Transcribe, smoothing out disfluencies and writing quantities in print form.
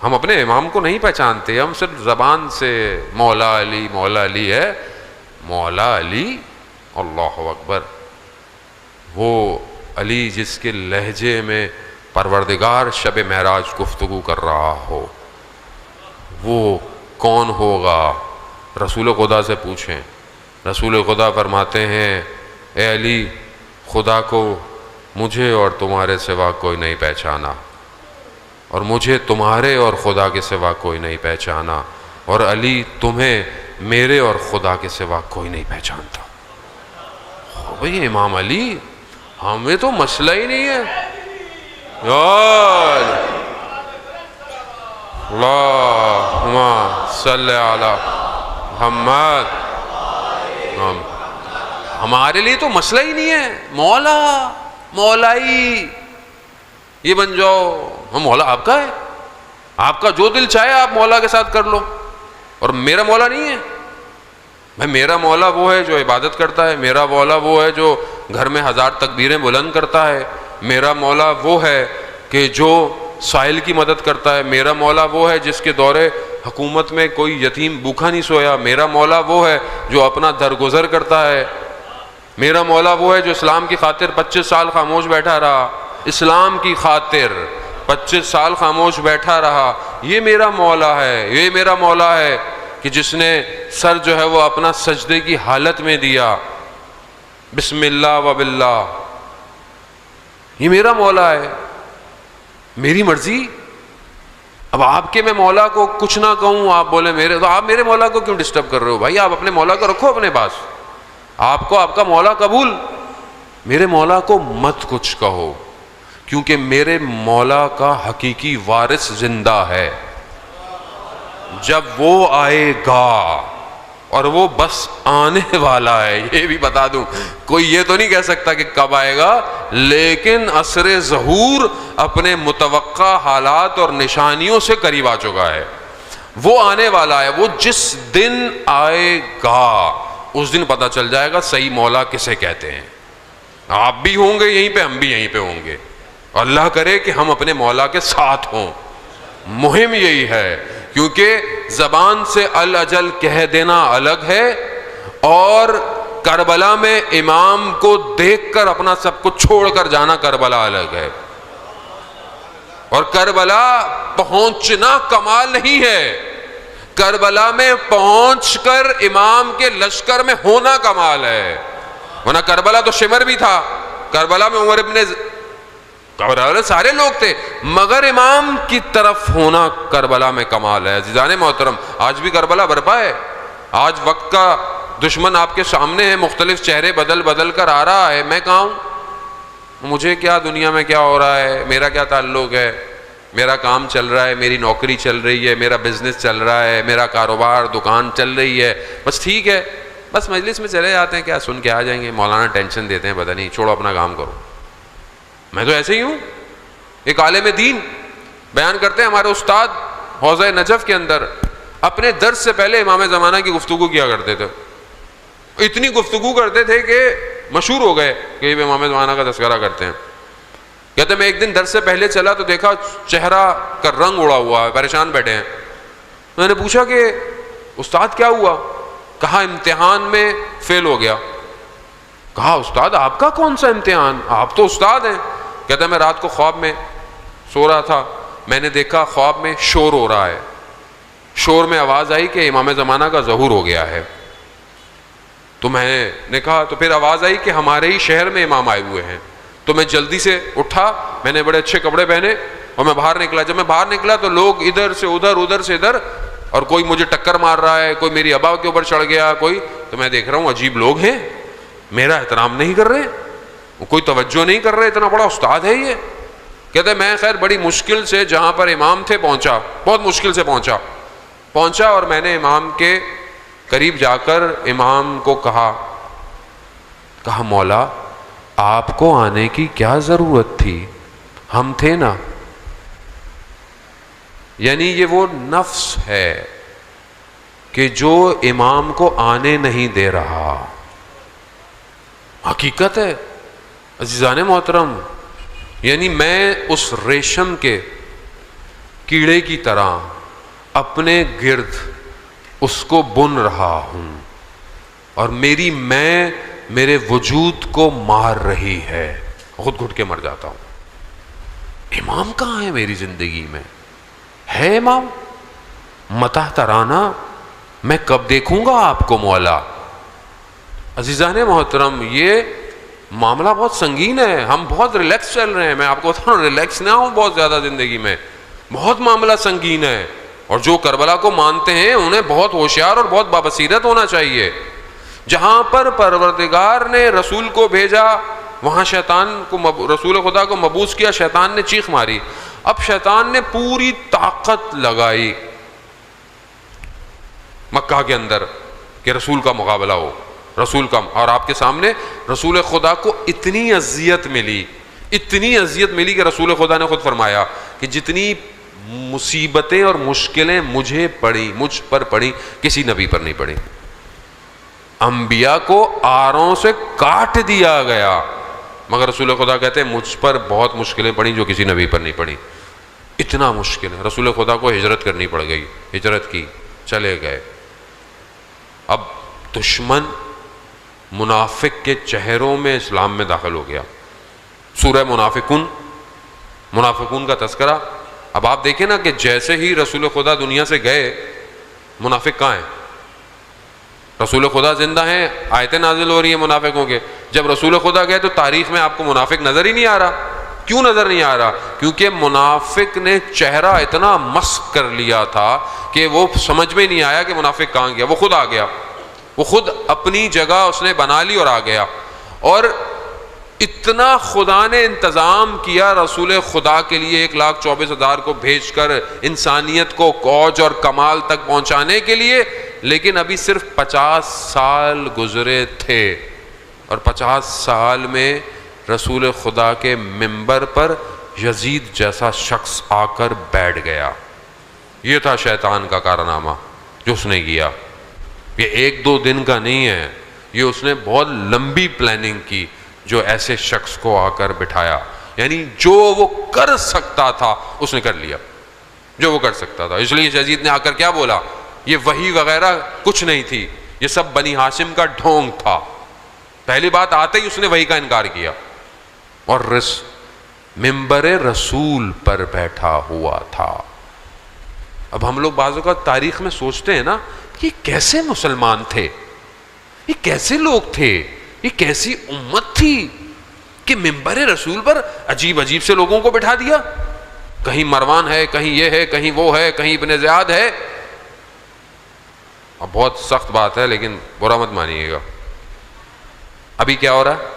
ہم اپنے امام کو نہیں پہچانتے، ہم صرف زبان سے مولا علی ہے، مولا علی، اللہ اکبر، وہ علی جس کے لہجے میں پروردگار شب معراج گفتگو کر رہا ہو، وہ کون ہوگا؟ رسول خدا سے پوچھیں۔ رسول خدا فرماتے ہیں اے علی، خدا کو مجھے اور تمہارے سوا کوئی نہیں پہچانا، اور مجھے تمہارے اور خدا کے سوا کوئی نہیں پہچانا، اور علی تمہیں میرے اور خدا کے سوا کوئی نہیں پہچانتا۔ بھئی امام علی، ہمیں تو مسئلہ ہی نہیں ہے یار۔ اللہم صلی علی محمد، ہمارے لیے تو مسئلہ ہی نہیں ہے، مولا مولائی یہ بن جاؤ، ہم مولا آپ کا ہے، آپ کا جو دل چاہے آپ مولا کے ساتھ کر لو، اور میرا مولا نہیں ہے۔ بھائی میرا مولا وہ ہے جو عبادت کرتا ہے، میرا مولا وہ ہے جو گھر میں 1000 تکبیریں بلند کرتا ہے، میرا مولا وہ ہے کہ جو سائل کی مدد کرتا ہے، میرا مولا وہ ہے جس کے دورے حکومت میں کوئی یتیم بھوکا نہیں سویا، میرا مولا وہ ہے جو اپنا درگزر کرتا ہے، میرا مولا وہ ہے جو اسلام کی خاطر 25 سال خاموش بیٹھا رہا، اسلام کی خاطر 25 سال خاموش بیٹھا رہا، یہ میرا مولا ہے، یہ میرا مولا ہے کہ جس نے سر جو ہے وہ اپنا سجدے کی حالت میں دیا، بسم اللہ و باللہ، یہ میرا مولا ہے، میری مرضی۔ اب آپ کے میں مولا کو کچھ نہ کہوں، آپ بولے میرے، تو آپ میرے مولا کو کیوں ڈسٹرب کر رہے ہو؟ بھائی آپ اپنے مولا کو رکھو اپنے پاس، آپ کو آپ کا مولا قبول، میرے مولا کو مت کچھ کہو، کیونکہ میرے مولا کا حقیقی وارث زندہ ہے، جب وہ آئے گا، اور وہ بس آنے والا ہے، یہ بھی بتا دوں، کوئی یہ تو نہیں کہہ سکتا کہ کب آئے گا، لیکن عصر ظہور اپنے متوقع حالات اور نشانیوں سے قریب آ چکا ہے، وہ آنے والا ہے، وہ جس دن آئے گا اس دن پتہ چل جائے گا صحیح مولا کسے کہتے ہیں۔ آپ بھی ہوں گے یہیں پہ، ہم بھی یہیں پہ ہوں گے، اللہ کرے کہ ہم اپنے مولا کے ساتھ ہوں، مہم یہی ہے، کیونکہ زبان سے الاجل کہہ دینا الگ ہے، اور کربلا میں امام کو دیکھ کر اپنا سب کچھ چھوڑ کر جانا کربلا الگ ہے، اور کربلا پہنچنا کمال نہیں ہے، کربلا میں پہنچ کر امام کے لشکر میں ہونا کمال ہے، ورنہ کربلا تو شمر بھی تھا، کربلا میں عمر ابن کربلا سارے لوگ تھے، مگر امام کی طرف ہونا کربلا میں کمال ہے۔ عزیزان محترم، آج بھی کربلا برپا ہے، آج وقت کا دشمن آپ کے سامنے ہے، مختلف چہرے بدل بدل کر آ رہا ہے، میں کہاں ہوں، مجھے کیا دنیا میں کیا ہو رہا ہے، میرا کیا تعلق ہے، میرا کام چل رہا ہے، میری نوکری چل رہی ہے، میرا بزنس چل رہا ہے، میرا کاروبار دکان چل رہی ہے، بس ٹھیک ہے، بس مجلس میں چلے جاتے ہیں، کیا سن کے آ جائیں گے، مولانا ٹینشن دیتے ہیں، پتہ نہیں، چھوڑو اپنا کام کرو۔ میں تو ایسے ہی ہوں، ایک عالم دین بیان کرتے ہیں، ہمارے استاد حوضہ نجف کے اندر اپنے درس سے پہلے امام زمانہ کی گفتگو کیا کرتے تھے، اتنی گفتگو کرتے تھے کہ مشہور ہو گئے کہ یہ امام زمانہ کا تذکرہ کرتے ہیں۔ کہتے میں ایک دن درس سے پہلے چلا تو دیکھا چہرہ کا رنگ اڑا ہوا ہے، پریشان بیٹھے ہیں، میں نے پوچھا کہ استاد کیا ہوا؟ کہا امتحان میں فیل ہو گیا۔ کہا استاد آپ کا کون سا امتحان، آپ تو استاد ہیں؟ کہتا میں رات کو خواب میں سو رہا تھا، میں نے دیکھا خواب میں شور ہو رہا ہے، شور میں آواز آئی کہ امام زمانہ کا ظہور ہو گیا ہے، تو میں نے کہا، تو پھر آواز آئی کہ ہمارے ہی شہر میں امام آئے ہوئے ہیں، تو میں جلدی سے اٹھا، میں نے بڑے اچھے کپڑے پہنے اور میں باہر نکلا۔ جب میں باہر نکلا تو لوگ ادھر سے ادھر، ادھر سے ادھر، اور کوئی مجھے ٹکر مار رہا ہے، کوئی میری ابا کے اوپر چڑھ گیا، کوئی، تو میں دیکھ رہا ہوں عجیب لوگ ہیں، میرا احترام نہیں کر رہے، کوئی توجہ نہیں کر رہے، اتنا بڑا استاد ہے یہ۔ کہتے میں خیر بڑی مشکل سے جہاں پر امام تھے پہنچا، بہت مشکل سے پہنچا، اور میں نے امام کے قریب جا کر امام کو کہا مولا آپ کو آنے کی کیا ضرورت تھی، ہم تھے نا۔ یعنی یہ وہ نفس ہے کہ جو امام کو آنے نہیں دے رہا، حقیقت ہے عزیزان محترم۔ یعنی میں اس ریشم کے کیڑے کی طرح اپنے گرد اس کو بن رہا ہوں، اور میری میں میرے وجود کو مار رہی ہے، خود گھٹ کے مر جاتا ہوں۔ امام کہاں ہے میری زندگی میں؟ ہے امام؟ متى ترانا، میں کب دیکھوں گا آپ کو مولا؟ عزیزان محترم، یہ معاملہ بہت سنگین ہے، ہم بہت ریلیکس چل رہے ہیں، میں آپ کو بتاؤں ریلیکس نہ ہوں بہت زیادہ زندگی میں، بہت معاملہ سنگین ہے، اور جو کربلا کو مانتے ہیں انہیں بہت ہوشیار اور بہت بابصیرت ہونا چاہیے۔ جہاں پر پروردگار نے رسول کو بھیجا وہاں شیطان کو رسول خدا کو مبعوث کیا، شیطان نے چیخ ماری، اب شیطان نے پوری طاقت لگائی مکہ کے اندر کہ رسول کا مقابلہ ہو، رسول کا، اور آپ کے سامنے رسول خدا کو اتنی اذیت ملی کہ رسول خدا نے خود فرمایا کہ جتنی مصیبتیں اور مشکلیں مجھ پر پڑی کسی نبی پر نہیں پڑی۔ انبیاء کو آروں سے کاٹ دیا گیا، مگر رسول خدا کہتے ہیں مجھ پر بہت مشکلیں پڑیں جو کسی نبی پر نہیں پڑی۔ اتنا مشکل ہے، رسول خدا کو ہجرت کرنی پڑ گئی، ہجرت کی، چلے گئے۔ اب دشمن منافق کے چہروں میں اسلام میں داخل ہو گیا۔ سورہ منافقون کا تذکرہ، اب آپ دیکھیں نا کہ جیسے ہی رسول خدا دنیا سے گئے، منافق کہاں ہیں؟ رسول خدا زندہ ہیں، آیتیں نازل ہو رہی ہیں منافقوں کے، جب رسول خدا گئے تو تاریخ میں آپ کو منافق نظر ہی نہیں آ رہا۔ کیوں نظر نہیں آ رہا؟ کیونکہ منافق نے چہرہ اتنا مسخ کر لیا تھا کہ وہ سمجھ میں نہیں آیا کہ منافق کہاں گیا، وہ خود آ گیا، وہ خود اپنی جگہ اس نے بنا لی اور آ گیا۔ اور اتنا خدا نے انتظام کیا رسول خدا کے لیے 1,24,000 کو بھیج کر انسانیت کو اوج اور کمال تک پہنچانے کے لیے، لیکن ابھی صرف 50 سال گزرے تھے، اور 50 سال میں رسول خدا کے منبر پر یزید جیسا شخص آ کر بیٹھ گیا۔ یہ تھا شیطان کا کارنامہ جو اس نے کیا۔ یہ 1-2 دن کا نہیں ہے، یہ اس نے بہت لمبی پلاننگ کی، جو ایسے شخص کو آ کر بٹھایا، یعنی جو وہ کر سکتا تھا اس نے کر لیا، جو وہ کر سکتا تھا۔ اس لیے یزید نے آ کر کیا بولا؟ یہ وحی وغیرہ کچھ نہیں تھی، یہ سب بنی ہاشم کا ڈھونگ تھا۔ پہلی بات آتے ہی اس نے وحی کا انکار کیا، اور منبر رسول پر بیٹھا ہوا تھا۔ اب ہم لوگ بعض اوقات تاریخ میں سوچتے ہیں نا، یہ کیسے مسلمان تھے، یہ کیسے لوگ تھے، یہ کیسی امت تھی کہ منبر رسول پر عجیب عجیب سے لوگوں کو بٹھا دیا، کہیں مروان ہے، کہیں یہ ہے، کہیں وہ ہے، کہیں ابن زیاد ہے۔ اب بہت سخت بات ہے لیکن برا مت مانیے گا، ابھی کیا ہو رہا ہے؟